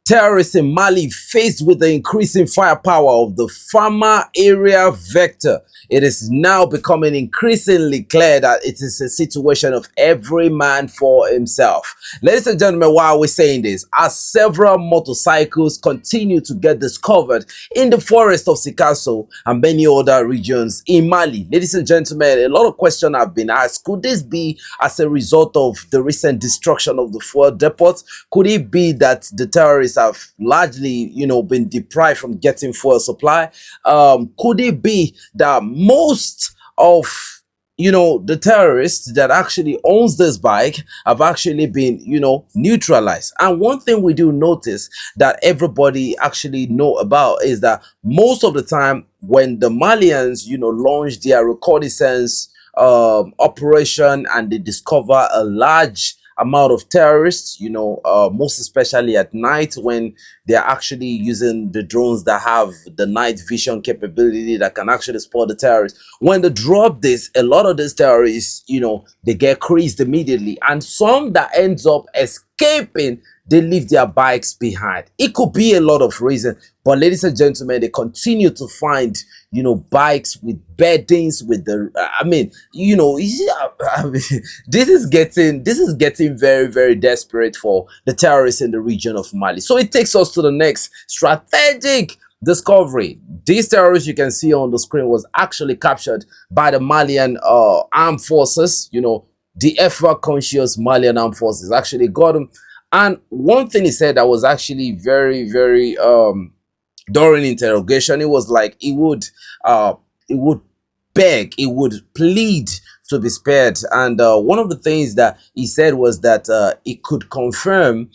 Terrorists in Mali faced with the increasing firepower of the Fama area vector. It is now becoming increasingly clear that it is a situation of every man for himself. Ladies and gentlemen, while we're saying this, as several motorcycles continue to get discovered in the forest of Sikasso and many other regions in Mali, ladies and gentlemen, a lot of questions have been asked. Could this be as a result of the recent destruction of the fuel depots? Could it be that the terrorists have largely, been deprived from getting fuel supply? Could it be that most of the terrorists that actually owns this bike have actually been neutralized? And one thing we do notice that everybody actually know about is that most of the time when the Malians launch their reconnaissance operation and they discover a large amount of terrorists, most especially at night when they're actually using the drones that have the night vision capability that can actually spot the terrorists. When they drop this, a lot of these terrorists, they get creased immediately, and some that ends up escaping, they leave their bikes behind. It could be a lot of reasons, but ladies and gentlemen, they continue to find bikes with beddings, with the this is getting very, very desperate for the terrorists in the region of Mali. So it takes us to the next strategic discovery. These terrorists you can see on the screen was actually captured by the Malian armed forces. The effort conscious Malian armed forces actually got them. And one thing he said that was actually very, very during interrogation, it was like he would beg, he would plead to be spared. And one of the things that he said was that he couldn't confirm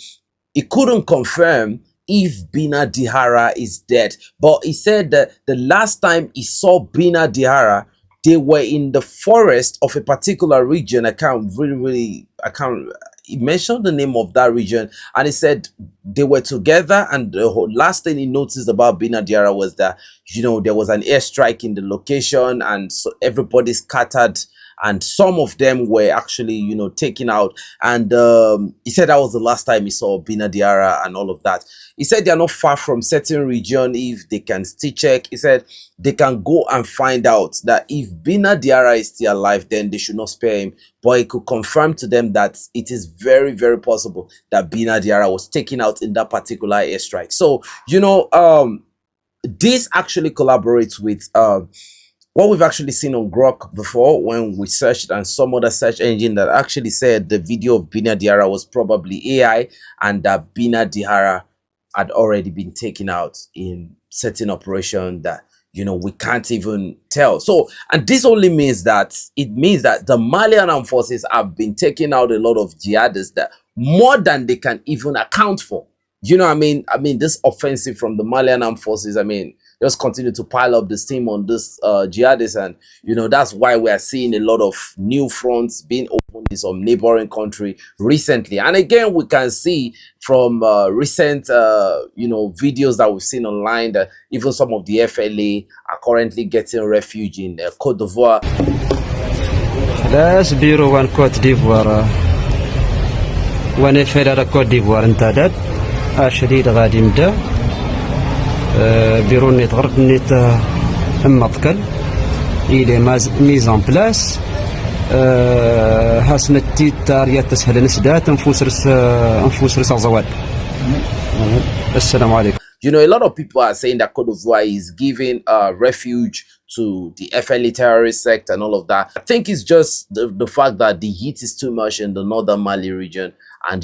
if Bina Dihara is dead, but he said that the last time he saw Bina Dihara, they were in the forest of a particular region. He mentioned the name of that region, and he said they were together. And the last thing he noticed about Bina Diarra was that there was an airstrike in the location, and so everybody scattered, and some of them were actually taken out. And he said that was the last time he saw Bina Diarra and all of that. He said they are not far from certain region. If they can still check, he said they can go and find out that if Bina Diarra is still alive, then they should not spare him. But he could confirm to them that it is very, very possible that Bina Diarra was taken out in that particular airstrike. So this actually collaborates with what we've actually seen on Grok before when we searched, and some other search engine that actually said the video of Bina Diarra was probably AI, and that Bina Diarra had already been taken out in certain operation that we can't even tell. So, and this only means that the Malian armed forces have been taking out a lot of jihadists, that more than they can even account for. This offensive from the Malian armed forces, just continue to pile up the steam on this jihadists, and that's why we are seeing a lot of new fronts being opened in some neighboring country recently. And again, we can see from recent videos that we've seen online that even some of the FLA are currently getting refuge in Côte d'Ivoire. لاس بيرو وان كوت ديفوار وانا فيلا كوت ديفوار انتداد شديد غادي نبدا بيرو نيت غرب نيت مطكل إلي ميز ان بلاس هاسنا التيتار تسهل نسدات انفوس رس زوال. السلام عليكم. A lot of people are saying that Côte d'Ivoire is giving refuge to the FLA terrorist sect and all of that. I think it's just the fact that the heat is too much in the northern Mali region, and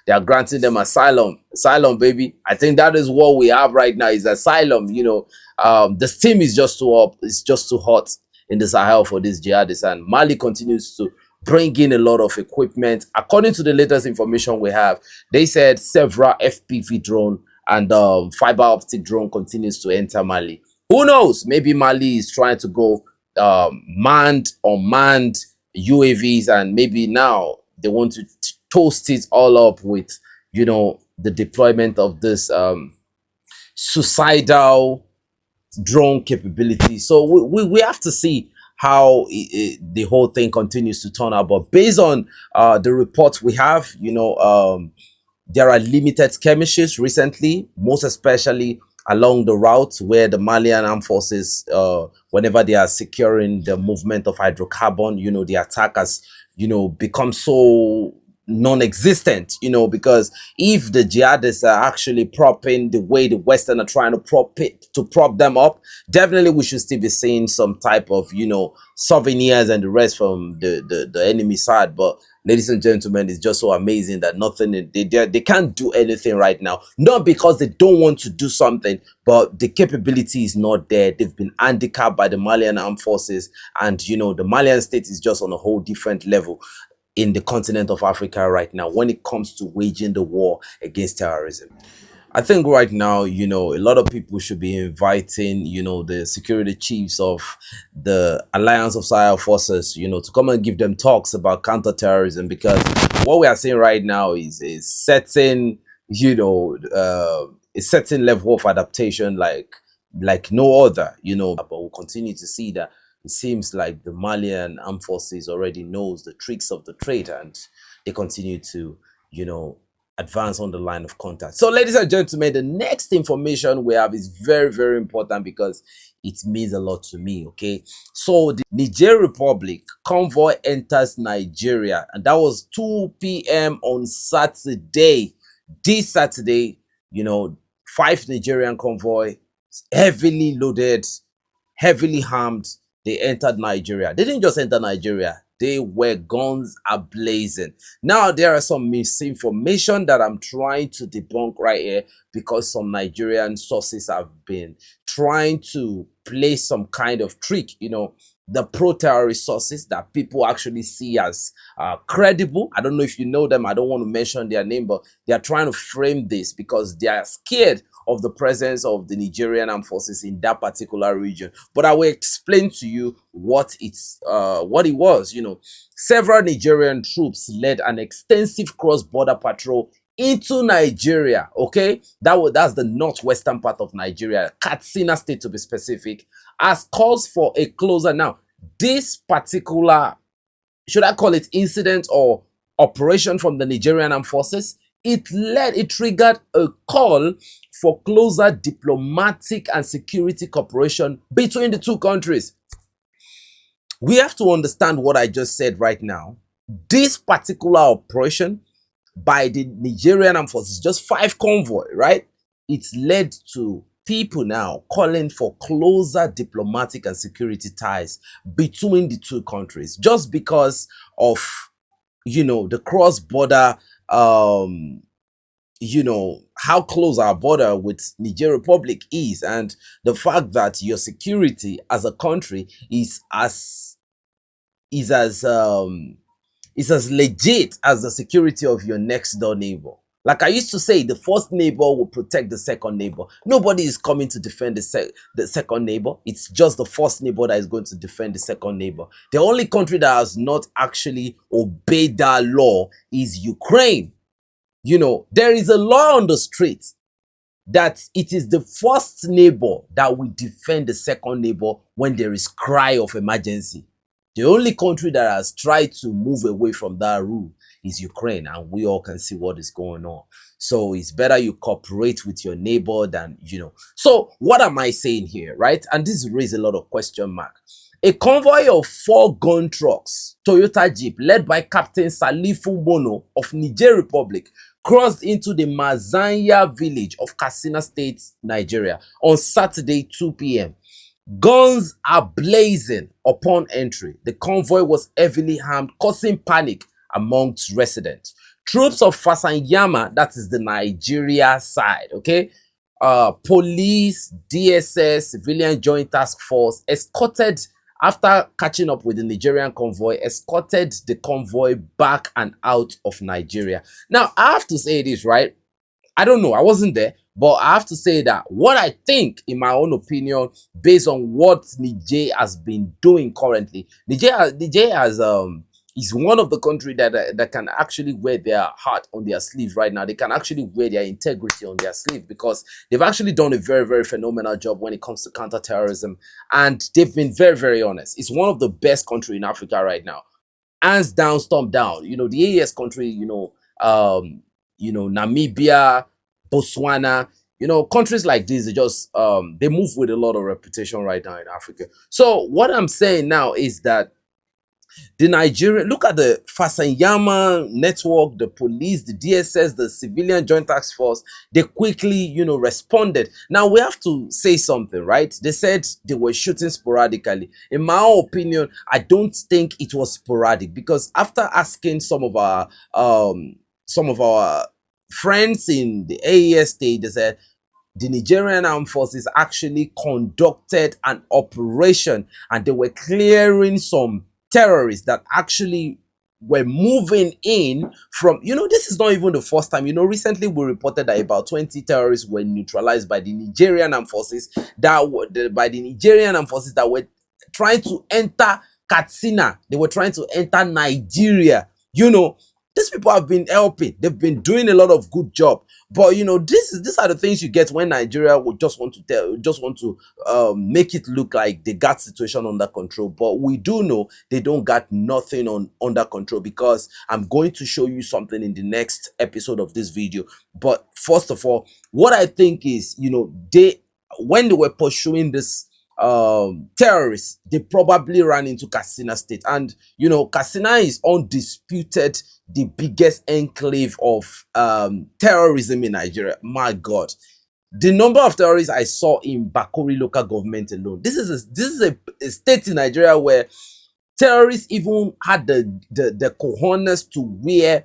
they are granting them asylum, baby. I think that is what we have right now, is asylum. The steam is just too up, it's just too hot in the Sahel for these jihadists, and Mali continues to bring in a lot of equipment. According to the latest information we have, they said several FPV drone and fiber optic drone continues to enter Mali. Who knows? Maybe Mali is trying to go manned, unmanned UAVs, and maybe now they want to toast it all up with the deployment of this suicidal drone capability. So we have to see how the whole thing continues to turn out. But based on the reports we have, There are limited skirmishes recently, most especially along the route where the Malian armed forces, whenever they are securing the movement of hydrocarbon, the attack has, become so non-existent, because if the jihadists are actually propping the way the Western are trying to prop them up, definitely we should still be seeing some type of, souvenirs and the rest from the enemy side. But ladies and gentlemen, it's just so amazing that nothing they can't do anything right now, not because they don't want to do something, but the capability is not there. They've been handicapped by the Malian armed forces, and the Malian state is just on a whole different level in the continent of Africa right now when it comes to waging the war against terrorism. I think right now, a lot of people should be inviting, the security chiefs of the Alliance of Sahel Forces, to come and give them talks about counterterrorism, because what we are seeing right now is a certain level of adaptation like no other, but we'll continue to see that it seems like the Malian armed forces already knows the tricks of the trade, and they continue to, advance on the line of contact. So, ladies and gentlemen, the next information we have is very, very important because it means a lot to me. Okay, so the Niger Republic convoy enters Nigeria, and that was 2 p.m. on Saturday. This Saturday, 5 Nigerian convoy, heavily loaded, heavily armed. They entered Nigeria. They didn't just enter Nigeria, they were guns ablazing. Now, there are some misinformation that I'm trying to debunk right here, because some Nigerian sources have been trying to play some kind of trick, the pro-terrorist sources that people actually see as credible. I don't know if you know them. I don't want to mention their name, but they are trying to frame this because they are scared of the presence of the Nigerian armed forces in that particular region. But I will explain to you what it was. Several Nigerian troops led an extensive cross-border patrol into Nigeria. Okay, that's the northwestern part of Nigeria, Katsina State to be specific, as calls for a closer. Now, this particular, should I call it incident or operation from the Nigerian armed forces, it triggered a call for closer diplomatic and security cooperation between the two countries. We have to understand what I just said right now. This particular operation by the Nigerian armed forces, just 5 convoy, right? It's led to people now calling for closer diplomatic and security ties between the two countries, just because of, the cross-border, how close our border with Niger Republic is, and the fact that your security as a country is as legit as the security of your next door neighbor. Like I used to say, the first neighbor will protect the second neighbor. Nobody is coming to defend the second neighbor. It's just the first neighbor that is going to defend the second neighbor. The only country that has not actually obeyed that law is Ukraine. There is a law on the street that it is the first neighbor that will defend the second neighbor when there is cry of emergency. The only country that has tried to move away from that rule is Ukraine, and we all can see what is going on. So it's better you cooperate with your neighbor than, So what am I saying here, right? And this raises a lot of question mark. A convoy of 4 gun trucks, Toyota Jeep, led by Captain Salifu Bono of Niger Republic, crossed into the Mazanya village of Katsina State, Nigeria on Saturday 2 p.m. Guns are blazing upon entry. The convoy was heavily armed, causing panic amongst residents. Troops of Fasanyama, that is the Nigeria side, okay? Police, DSS, Civilian Joint Task Force, after catching up with the Nigerian convoy, escorted the convoy back and out of Nigeria. Now, I have to say this, right? I don't know, I wasn't there, but I have to say that what I think, in my own opinion, based on what Niger has been doing currently, Niger is one of the countries that can actually wear their heart on their sleeve right now. They can actually wear their integrity on their sleeve, because they've actually done a very, very phenomenal job when it comes to counterterrorism, and they've been very, very honest. It's one of the best countries in Africa right now, hands down, stomp down. The AES country, Namibia, Botswana, countries like these, they just they move with a lot of reputation right now in Africa. So what I'm saying now is that the Nigerian, look at the Fasanyama network, the police, the DSS, the Civilian Joint Task Force, they quickly, responded. Now we have to say something, right? They said they were shooting sporadically. In my opinion, I don't think it was sporadic, because after asking some of our friends in the AES state, they said the Nigerian armed forces actually conducted an operation and they were clearing some terrorists that actually were moving in from, this is not even the first time. Recently we reported that about 20 terrorists were neutralized by the Nigerian armed forces that were trying to enter Katsina. They were trying to enter Nigeria. These people have been helping. They've been doing a lot of good job. But these are the things you get when Nigeria would just want to make it look like they got situation under control. But we do know they don't got nothing under control, because I'm going to show you something in the next episode of this video. But first of all, what I think is, when they were pursuing this terrorists, they probably ran into Katsina State, and Katsina is undisputed the biggest enclave of terrorism in Nigeria. My God, the number of terrorists I saw in Bakori local government alone. This is a state in Nigeria where terrorists even had the cojones to wear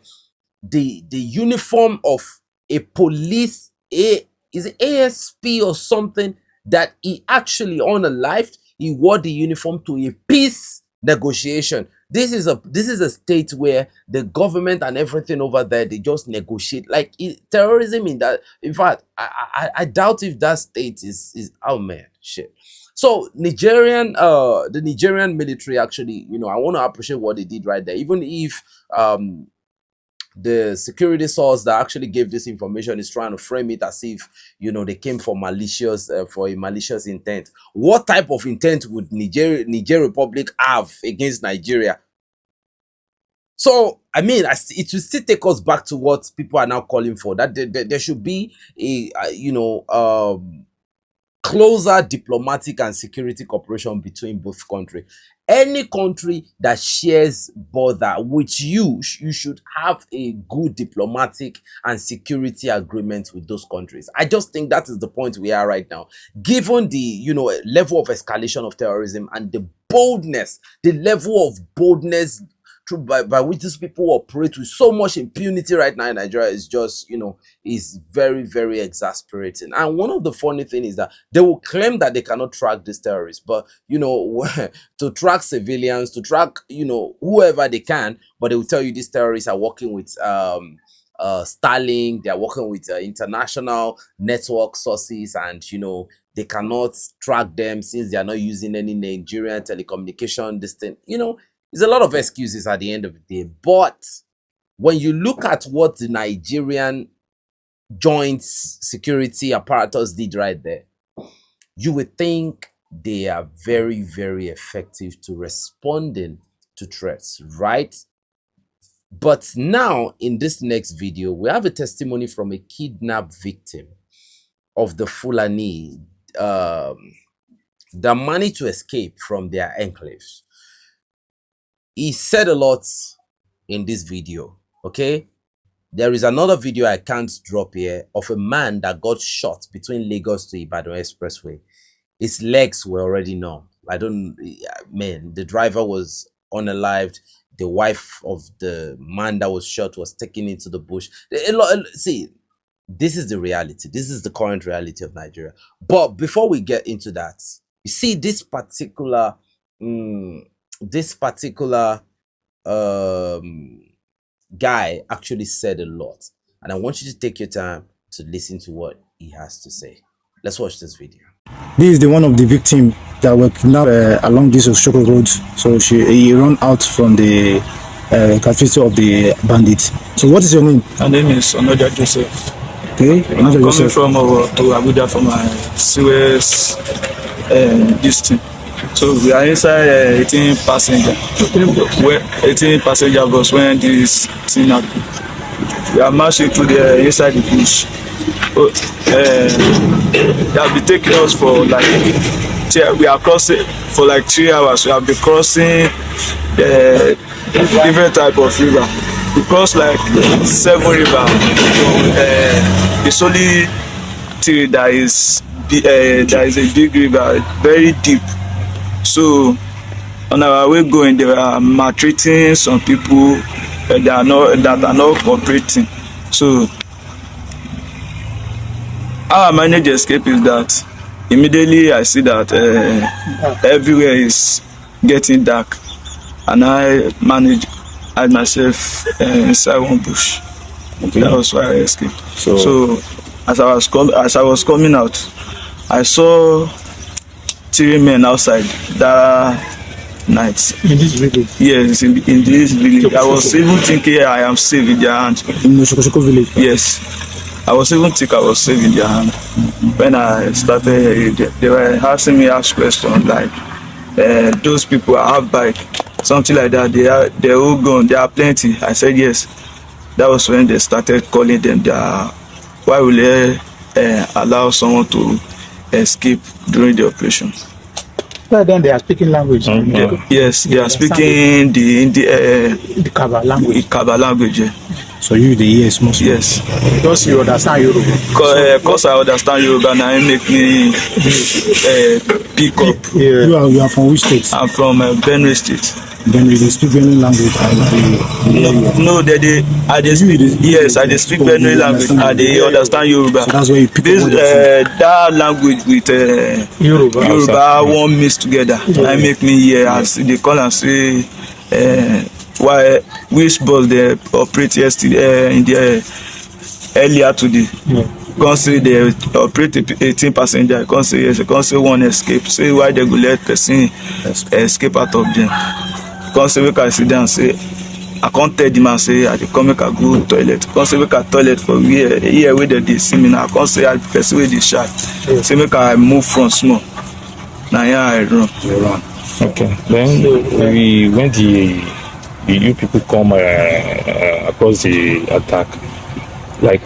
the uniform of a police, is it ASP or something, that he actually unalived. He wore the uniform to a peace negotiation. This is a state where the government and everything over there, they just negotiate like terrorism in that. In fact, I doubt if that state is oh man, shit. So the Nigerian military actually, I want to appreciate what they did right there, even if the security source that actually gave this information is trying to frame it as if they came for a malicious intent. What type of intent would Niger Republic have against Nigeria? So I mean, it will still take us back to what people are now calling for, that there should be a closer diplomatic and security cooperation between both countries. Any country that shares border with you should have a good diplomatic and security agreement with those countries. I just think that is the point we are right now, given the level of escalation of terrorism and the level of boldness by which these people operate with so much impunity right now in Nigeria is just, is very, very exasperating. And one of the funny things is that they will claim that they cannot track these terrorists, but, to track civilians, to track, whoever they can, but they will tell you these terrorists are working with Starlink, they are working with international network sources, and, they cannot track them since they are not using any Nigerian telecommunication, this thing, There's a lot of excuses at the end of the day. But when you look at what the Nigerian joint security apparatus did right there, you would think they are very, very effective to responding to threats, right? But now in this next video, we have a testimony from a kidnapped victim of the Fulani that managed to escape from their enclaves. He said a lot in this video, okay? There is another video I can't drop here of a man that got shot between Lagos to Ibadan Expressway. His legs were already numb. The driver was unalived. The wife of the man that was shot was taken into the bush. See, this is the reality. This is the current reality of Nigeria. But before we get into that, you see this particular guy actually said a lot, and I want you to take your time to listen to what he has to say. Let's watch this video. This is the one of the victims that were kidnapped along this Oshoko road. So he ran out from the captivity of the bandits. So what is your name? My name is Onoja Joseph. Okay, I'm coming from to Abuja for my Suez distance. So we are inside 18 passenger. 18 passenger bus when this thing happened. We are marching to the inside the bush. Oh, they have been taking us for like we are crossing for like 3 hours. We have been crossing different type of river. We cross like 7 river. It's only 3 that is there is a big river, very deep. So on our way going, they were maltreating some people that are not cooperating. So how I manage the escape is that immediately I see that everywhere is getting dark, and I manage hide myself inside one bush. Okay. That was why I escaped. So as I was coming out, I saw 3 men outside that night. In this village? Yes, in this village. I was even thinking I am safe in their hand. In the Shoko village? Yes. I was even thinking I was safe in their hand. When I started, they were asking me questions like, those people I have bike, something like that. They're all gone. There are plenty. I said yes. That was when they started calling them. Why will they allow someone to escape during the operation? Well, then they are speaking language. Yes, they are speaking the Kaba language. Kaba language. Yeah. So you the yes most. Yes. Because you understand Yoruba. Because I understand Yoruba, now it make me pick up. Yeah. You are from which state? I'm from Benue State. Then they speak Benue language. No, I speak. Yes, I speak Benue language. They understand Yoruba. So that's why you pick this that language with Yoruba one mix together. Yeah. I make me hear as they call and say why which bus they operate yesterday in the earlier today. Yeah. Can't say they operate 18 passenger. Can't say yes. Can't say one escape. Say why they go let person escape out of them. Can't say we can sit down and say I can't tell the man say I dey come make I go toilet. Can't say make I toilet for here where they see me now. Can't say I person where they shy. Yeah. Say make I move from small. Now here I run. You run. Okay. Then when the you people come across the attack, like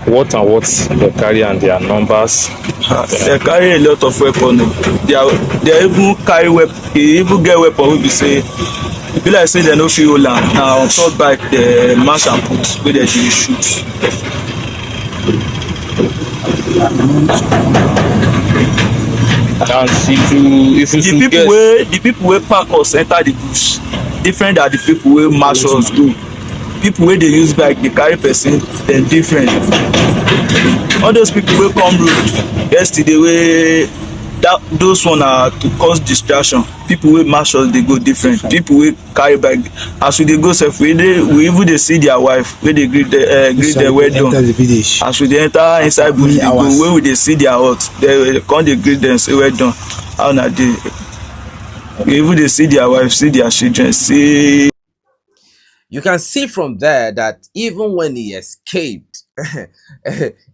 what they carry and their numbers? They carry a lot of weapons. They even carry weapon. They even get weapon. We be say, be like say they no fit hold am. Now on top bike the mash and put where they dey shoot. And the people wey pack us enter the bush different than the people wey march us go. People wey dey use bike dey carry person dem different. All those people wey come road yesterday wey those one are to cause distraction. People wey march us dey go different. People wey carry bike as we dey go sef we even dey see their wife wey dey greet them well done. As we dey enter inside bush dey go wey we dey see their hut they come dey greet them say well done. How una dey? We even dey see their wife, see their children, see. You can see from there that even when he escaped,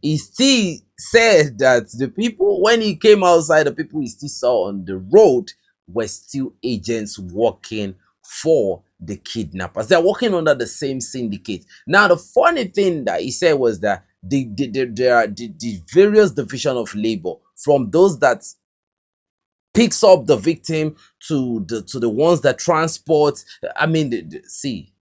he still said that the people, when he came outside, the people he still saw on the road were still agents working for the kidnappers. They're working under the same syndicate. Now, the funny thing that he said was that there are the various division of labor, from those that picks up the victim to the ones that transport. I mean, see,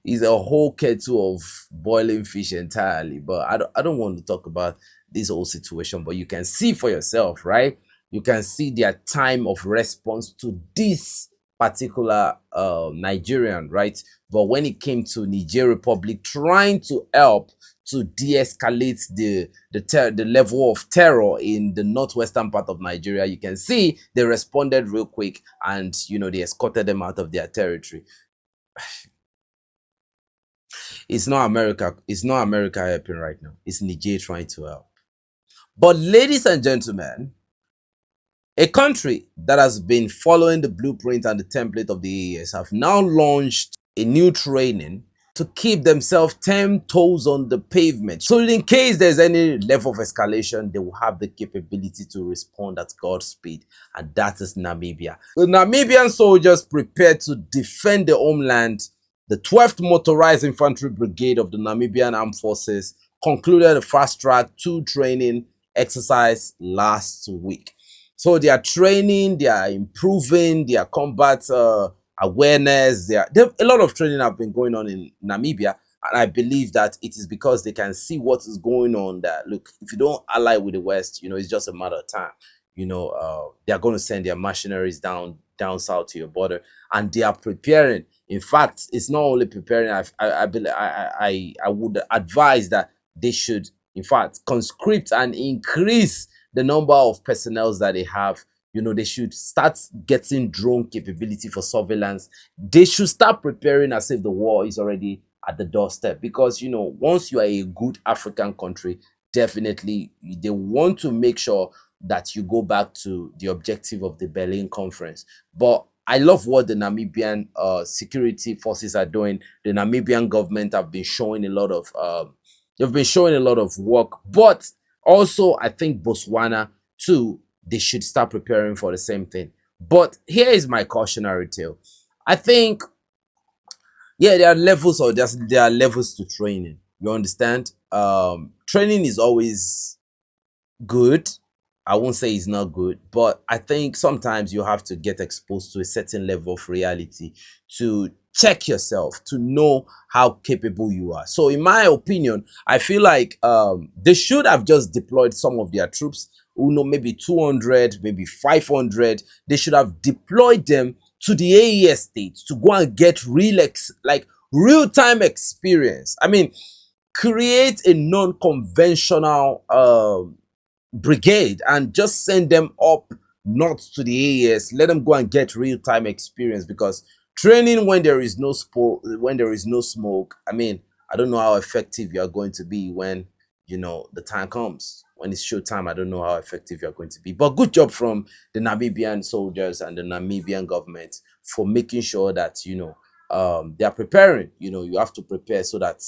is a whole kettle of boiling fish entirely, but I don't want to talk about this whole situation, but you can see for yourself, right? You can see their time of response to this particular Nigerian, right? But when it came to Niger Republic trying to help to de-escalate the level of terror in the northwestern part of Nigeria, you can see they responded real quick and, you know, they escorted them out of their territory. It's not America. It's not America helping right now. It's Niger trying to help. But ladies and gentlemen, a country that has been following the blueprint and the template of the AES have now launched a new training to keep themselves 10 toes on the pavement. So in case there's any level of escalation, they will have the capability to respond at God's speed. And that is Namibia. The Namibian soldiers prepared to defend the homeland The 12th Motorized Infantry Brigade of the Namibian Armed Forces concluded a fast-track 2 training exercise last week. So they are training, they are improving their combat awareness. A lot of training have been going on in Namibia, and I believe that it is because they can see what is going on. That look, if you don't ally with the West, it's just a matter of time. They are going to send their mercenaries down south to your border, and they are preparing. In fact, it's not only preparing. I would advise that they should, in fact, conscript and increase the number of personnel that they have. They should start getting drone capability for surveillance. They should start preparing as if the war is already at the doorstep, because once you are a good African country, definitely they want to make sure that you go back to the objective of the Berlin Conference. But I love what the Namibian security forces are doing. The Namibian government have been showing a lot of they've been showing a lot of work, but also I think Botswana too, they should start preparing for the same thing. But here is my cautionary tale. I think, yeah, there are levels, or there are levels to training. You understand? Training is always good. I won't say it's not good, but I think sometimes you have to get exposed to a certain level of reality to check yourself, to know how capable you are. So in my opinion, I feel like they should have just deployed some of their troops, maybe 200, maybe 500. They should have deployed them to the AES states to go and get real-time experience. I mean, create a non-conventional brigade and just send them up north to the AES. Let them go and get real-time experience, because training when there is no smoke, I mean, I don't know how effective you are going to be when the time comes. When it's showtime, I don't know how effective you're going to be. But good job from the Namibian soldiers and the Namibian government for making sure that they are preparing. You have to prepare so that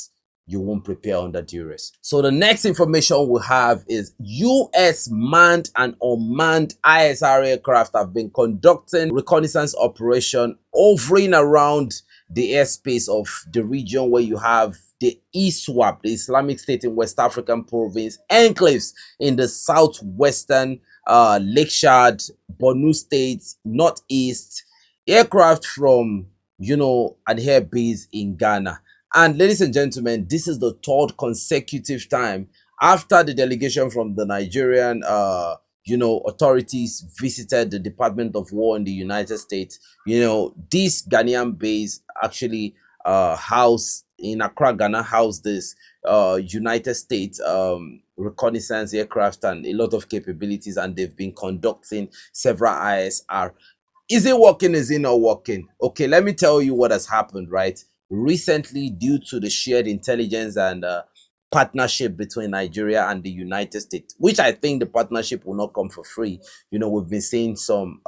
you won't prepare under duress. So the next information we have is US manned and unmanned ISR aircraft have been conducting reconnaissance operation hovering around the airspace of the region where you have the ISWAP, the Islamic State in West African province, enclaves in the southwestern Lakeshad, Borno State, northeast, aircraft from, an air base in Ghana. And ladies and gentlemen, this is the 3rd consecutive time after the delegation from the Nigerian authorities visited the Department of War in the United States. This Ghanaian base actually house in Accra, Ghana, house this United States reconnaissance aircraft and a lot of capabilities, and they've been conducting several ISR. Is it working? Is it not working? Okay, let me tell you what has happened, right? Recently, due to the shared intelligence and partnership between Nigeria and the United States, which I think the partnership will not come for free. We've been seeing some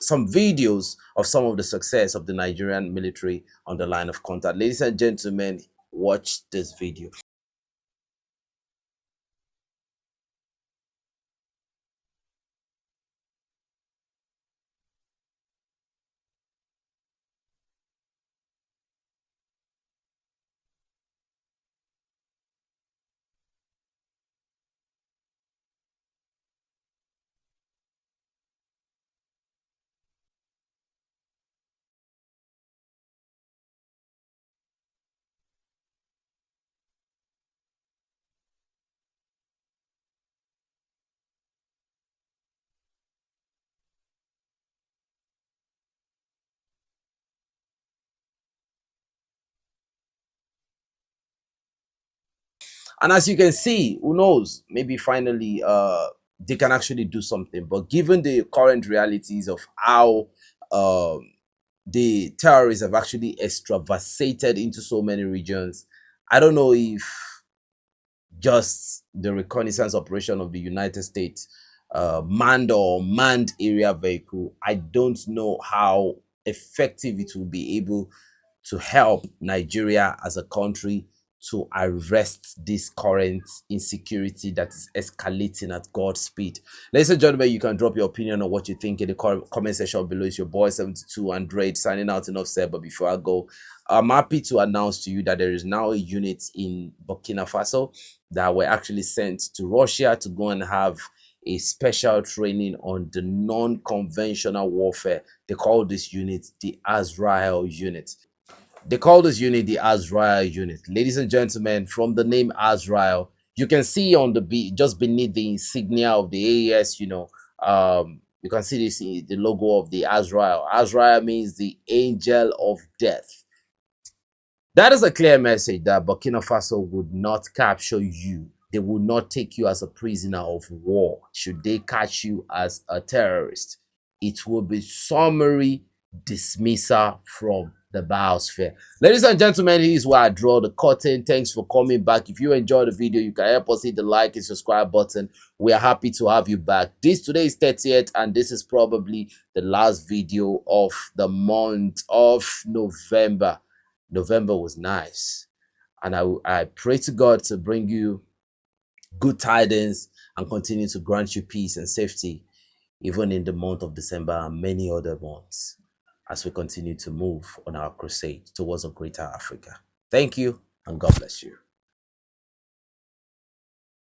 videos of some of the success of the Nigerian military on the line of contact. Ladies and gentlemen, watch this video. And as you can see, who knows, maybe finally they can actually do something. But given the current realities of how the terrorists have actually extravasated into so many regions, I don't know if just the reconnaissance operation of the United States manned or manned area vehicle, I don't know how effective it will be able to help Nigeria as a country to arrest this current insecurity that is escalating at God's speed. Ladies and gentlemen, you can drop your opinion on what you think in the comment section below. It's your boy 72 Android signing out. Enough said, but before I go, I'm happy to announce to you that there is now a unit in Burkina Faso that were actually sent to Russia to go and have a special training on the non-conventional warfare. They call this unit the Azrael unit. They call this unit the Azrael unit. Ladies and gentlemen, from the name Azrael, you can see on the just beneath the insignia of the AES, you can see this, the logo of the Azrael. Azrael means the angel of death. That is a clear message that Burkina Faso would not capture you. They will not take you as a prisoner of war. Should they catch you as a terrorist, it will be summary dismissal from the biosphere. Ladies and gentlemen, this is where I draw the curtain. Thanks for coming back. If you enjoyed the video, you can help us hit the like and subscribe button. We are happy to have you back. Today is 30th, and this is probably the last video of the month of November. November was nice, and I pray to God to bring you good tidings and continue to grant you peace and safety even in the month of December and many other months, as we continue to move on our crusade towards a greater Africa. Thank you, and God bless you.